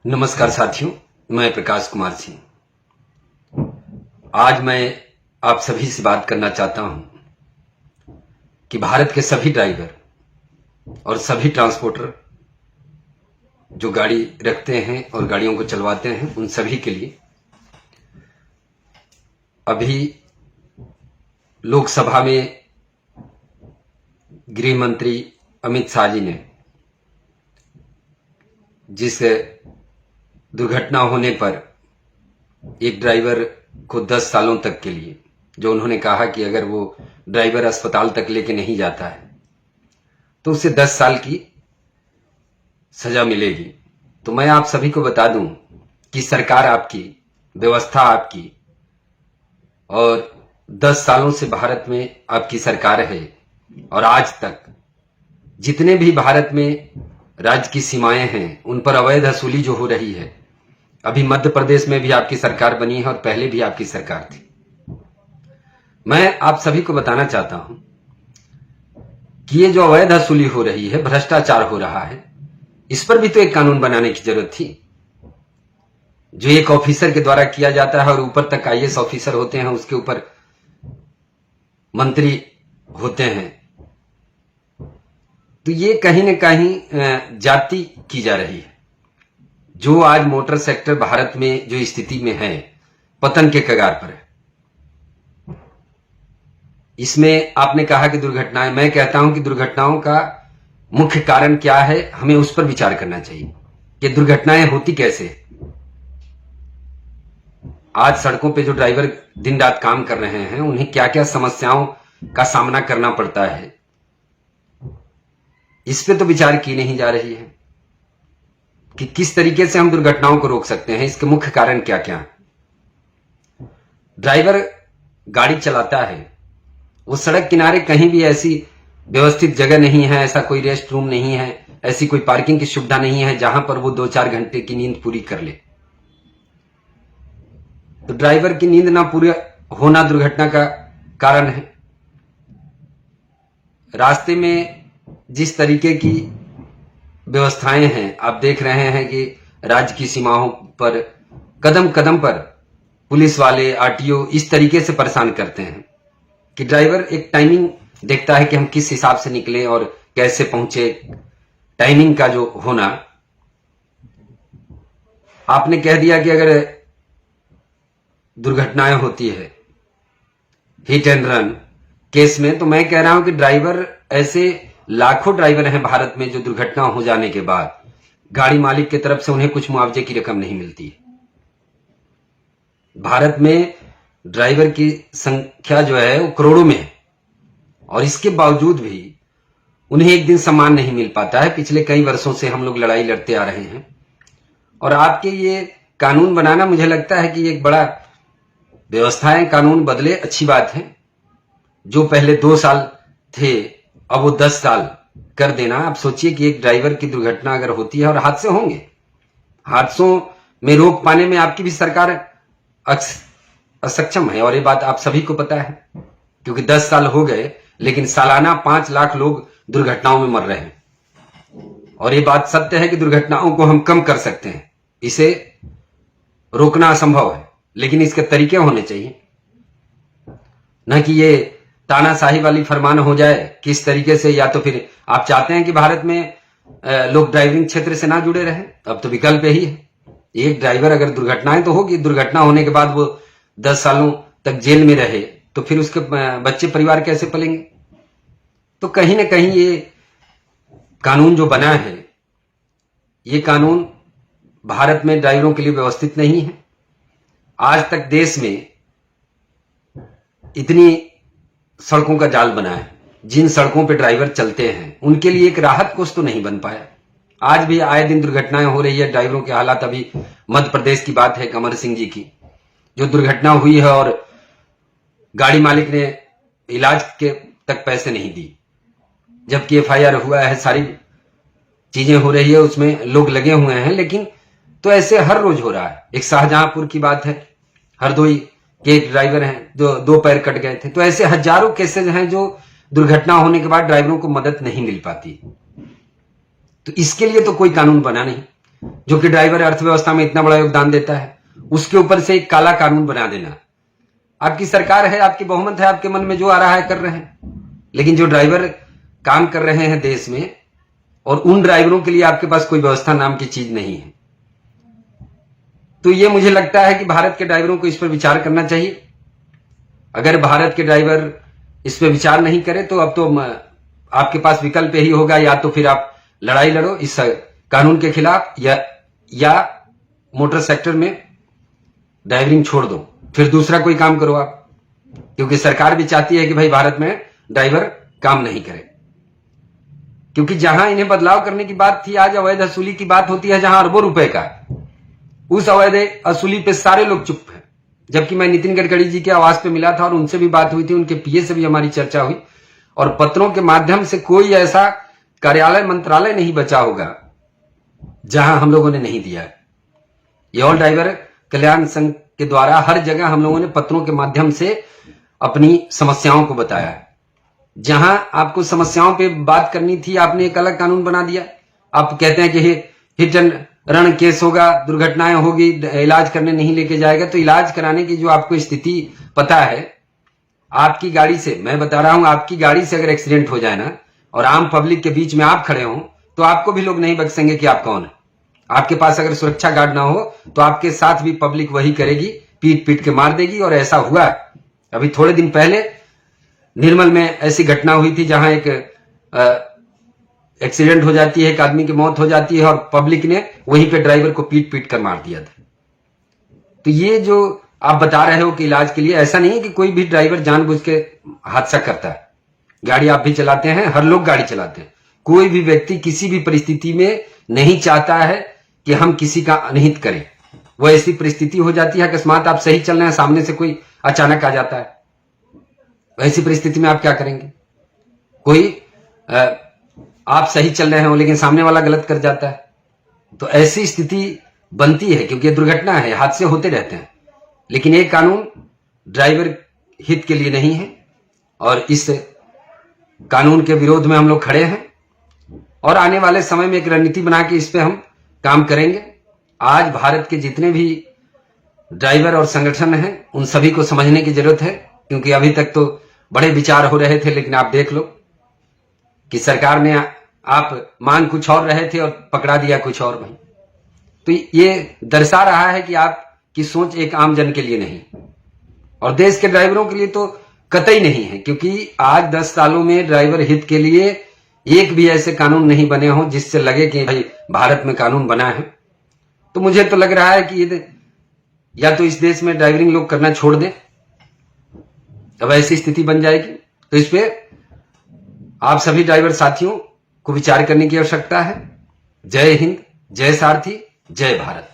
नमस्कार साथियों, मैं प्रकाश कुमार सिंह। आज मैं आप सभी से बात करना चाहता हूं कि भारत के सभी ड्राइवर और सभी ट्रांसपोर्टर जो गाड़ी रखते हैं और गाड़ियों को चलवाते हैं, उन सभी के लिए अभी लोकसभा में गृह मंत्री अमित शाह जी ने जिस दुर्घटना होने पर एक ड्राइवर को 10 सालों तक के लिए, जो उन्होंने कहा कि अगर वो ड्राइवर अस्पताल तक लेके नहीं जाता है तो उसे 10 साल की सजा मिलेगी। तो मैं आप सभी को बता दूं कि सरकार आपकी, व्यवस्था आपकी, और 10 सालों से भारत में आपकी सरकार है और आज तक जितने भी भारत में राज्य की सीमाएं हैं उन पर अवैध वसूली जो हो रही है, अभी मध्य प्रदेश में भी आपकी सरकार बनी है और पहले भी आपकी सरकार थी। मैं आप सभी को बताना चाहता हूं कि ये जो अवैध वसूली हो रही है, भ्रष्टाचार हो रहा है, इस पर भी तो एक कानून बनाने की जरूरत थी। जो एक ऑफिसर के द्वारा किया जाता है और ऊपर तक आईएएस ऑफिसर होते हैं, उसके ऊपर मंत्री होते हैं, तो ये कहीं न कहीं जाति की जा रही है। जो आज मोटर सेक्टर भारत में जो स्थिति में है, पतन के कगार पर है। इसमें आपने कहा कि दुर्घटनाएं, मैं कहता हूं कि दुर्घटनाओं का मुख्य कारण क्या है, हमें उस पर विचार करना चाहिए कि दुर्घटनाएं होती कैसे। आज सड़कों पे जो ड्राइवर दिन रात काम कर रहे हैं, उन्हें क्या क्या समस्याओं का सामना करना पड़ता है, इस पे तो विचार की नहीं जा रही है कि किस तरीके से हम दुर्घटनाओं को रोक सकते हैं, इसके मुख्य कारण क्या क्या। ड्राइवर गाड़ी चलाता है, वो सड़क किनारे कहीं भी ऐसी व्यवस्थित जगह नहीं है, ऐसा कोई रेस्ट रूम नहीं है, ऐसी कोई पार्किंग की सुविधा नहीं है जहां पर वो 2-4 घंटे की नींद पूरी कर ले। तो ड्राइवर की नींद ना पूरी होना दुर्घटना का कारण है। रास्ते में जिस तरीके की व्यवस्थाएं हैं, आप देख रहे हैं कि राज्य की सीमाओं पर कदम कदम पर पुलिस वाले, आरटीओ इस तरीके से परेशान करते हैं कि ड्राइवर एक टाइमिंग देखता है कि हम किस हिसाब से निकले और कैसे पहुंचे। टाइमिंग का जो होना, आपने कह दिया कि अगर दुर्घटनाएं होती है हिट एंड रन केस में, तो मैं कह रहा हूं कि ड्राइवर, ऐसे लाखों ड्राइवर हैं भारत में जो दुर्घटना हो जाने के बाद गाड़ी मालिक की तरफ से उन्हें कुछ मुआवजे की रकम नहीं मिलती है। भारत में ड्राइवर की संख्या जो है वो करोड़ों में है और इसके बावजूद भी उन्हें एक दिन सम्मान नहीं मिल पाता है। पिछले कई वर्षों से हम लोग लड़ाई लड़ते आ रहे हैं और आपके ये कानून बनाना, मुझे लगता है कि एक बड़ा व्यवस्थाएं, कानून बदले, अच्छी बात है। जो पहले 2 साल थे अब वो 10 साल कर देना। आप सोचिए कि एक ड्राइवर की दुर्घटना अगर होती है और हादसे होंगे, हादसों में रोक पाने में आपकी भी सरकार असक्षम है और ये बात आप सभी को पता है, क्योंकि 10 साल हो गए लेकिन सालाना 5 लाख लोग दुर्घटनाओं में मर रहे हैं। और ये बात सत्य है कि दुर्घटनाओं को हम कम कर सकते हैं, इसे रोकना असंभव है, लेकिन इसके तरीके होने चाहिए, न कि ये तानाशाही वाली फरमान हो जाए किस तरीके से। या तो फिर आप चाहते हैं कि भारत में लोग ड्राइविंग क्षेत्र से ना जुड़े रहें, अब तो विकल्प यही है। एक ड्राइवर, अगर दुर्घटनाएं तो होगी, दुर्घटना होने के बाद वो 10 सालों तक जेल में रहे तो फिर उसके बच्चे परिवार कैसे पलेंगे। तो कहीं ना कहीं ये कानून जो बना है, ये कानून भारत में ड्राइवरों के लिए व्यवस्थित नहीं है। आज तक देश में इतनी सड़कों का जाल बना है, जिन सड़कों पे ड्राइवर चलते हैं उनके लिए एक राहत कोष तो नहीं बन पाया। आज भी आए दिन दुर्घटनाएं हो रही है। ड्राइवरों के हालात, अभी मध्य प्रदेश की बात है, अमर सिंह जी की जो दुर्घटना हुई है और गाड़ी मालिक ने इलाज के तक पैसे नहीं दी, जबकि एफआईआर हुआ है, सारी चीजें हो रही है, उसमें लोग लगे हुए हैं। लेकिन तो ऐसे हर रोज हो रहा है। एक शाहजहांपुर की बात है, हरदोई के एक ड्राइवर हैं जो 2 पैर कट गए थे। तो ऐसे हजारों केसेज हैं जो दुर्घटना होने के बाद ड्राइवरों को मदद नहीं मिल पाती। तो इसके लिए तो कोई कानून बना नहीं। जो कि ड्राइवर अर्थव्यवस्था में इतना बड़ा योगदान देता है, उसके ऊपर से एक काला कानून बना देना। आपकी सरकार है, आपकी बहुमत है, आपके मन में जो आ रहा है कर रहे हैं, लेकिन जो ड्राइवर काम कर रहे हैं देश में, और उन ड्राइवरों के लिए आपके पास कोई व्यवस्था नाम की चीज नहीं है। तो ये मुझे लगता है कि भारत के ड्राइवरों को इस पर विचार करना चाहिए। अगर भारत के ड्राइवर इस पर विचार नहीं करें तो अब तो आपके पास विकल्प यही होगा, या तो फिर आप लड़ाई लड़ो इस कानून के खिलाफ, या मोटर सेक्टर में ड्राइविंग छोड़ दो, फिर दूसरा कोई काम करो आप। क्योंकि सरकार भी चाहती है कि भाई भारत में ड्राइवर काम नहीं करे, क्योंकि जहां इन्हें बदलाव करने की बात थी, आज अवैध वसूली की बात होती है जहां अरबों रुपए का, उस अवैध वसूली पे सारे लोग चुप हैं। जबकि मैं नितिन गडकरी जी के आवास पे मिला था और उनसे भी बात हुई थी, उनके पीए से भी हमारी चर्चा हुई, और पत्रों के माध्यम से कोई ऐसा कार्यालय मंत्रालय नहीं बचा होगा जहां हम लोगों ने नहीं दिया है। ये ऑल ड्राइवर कल्याण संघ के द्वारा हर जगह हम लोगों ने पत्रों के माध्यम से अपनी समस्याओं को बताया है। जहां आपको समस्याओं पे बात करनी थी, आपने एक अलग कानून बना दिया। आप कहते हैं कि हिट एंड रन केस होगा, दुर्घटनाएं होगी, इलाज करने नहीं लेके जाएगा। तो इलाज कराने की जो आपको स्थिति पता है, आपकी गाड़ी से, मैं बता रहा हूं, आपकी गाड़ी से अगर एक्सीडेंट हो जाए ना, और आम पब्लिक के बीच में आप खड़े हो, तो आपको भी लोग नहीं बख्शेंगे कि आप कौन है। आपके पास अगर सुरक्षा गार्ड ना हो तो आपके साथ भी पब्लिक वही करेगी, पीट पीट के मार देगी। और ऐसा हुआ अभी थोड़े दिन पहले निर्मल में ऐसी घटना हुई थी जहां एक एक्सीडेंट हो जाती है, एक आदमी की मौत हो जाती है, और पब्लिक ने वहीं पे ड्राइवर को पीट पीट कर मार दिया था। तो ये जो आप बता रहे हो कि इलाज के लिए, ऐसा नहीं है कि कोई भी ड्राइवर जानबूझ के हादसा करता है। गाड़ी आप भी चलाते हैं, हर लोग गाड़ी चलाते हैं। कोई भी व्यक्ति किसी भी परिस्थिति में नहीं चाहता है कि हम किसी का अनहित करें। वो ऐसी परिस्थिति हो जाती है, अकस्मात आप सही चल रहे हैं, सामने से कोई अचानक आ जाता है, ऐसी परिस्थिति में आप क्या करेंगे? आप सही चल रहे हो लेकिन सामने वाला गलत कर जाता है, तो ऐसी स्थिति बनती है, क्योंकि ये दुर्घटना है, हादसे होते रहते हैं। लेकिन ये कानून ड्राइवर हित के लिए नहीं है, और इस कानून के विरोध में हम लोग खड़े हैं, और आने वाले समय में एक रणनीति बना के इस पे हम काम करेंगे। आज भारत के जितने भी ड्राइवर और संगठन हैं, उन सभी को समझने की जरूरत है, क्योंकि अभी तक तो बड़े विचार हो रहे थे, लेकिन आप देख लो कि सरकार ने, आप मांग कुछ और रहे थे और पकड़ा दिया कुछ और भाई। तो ये दर्शा रहा है कि आपकी सोच एक आम जन के लिए नहीं, और देश के ड्राइवरों के लिए तो कतई नहीं है, क्योंकि आज 10 सालों में ड्राइवर हित के लिए एक भी ऐसे कानून नहीं बने हो जिससे लगे कि भाई भारत में कानून बना है। तो मुझे तो लग रहा है कि ये या तो इस देश में ड्राइविंग लोग करना छोड़ दें, अब ऐसी स्थिति बन जाएगी। तो इस पे आप सभी ड्राइवर साथियों को विचार करने की आवश्यकता है। जय हिंद, जय सारथी, जय भारत।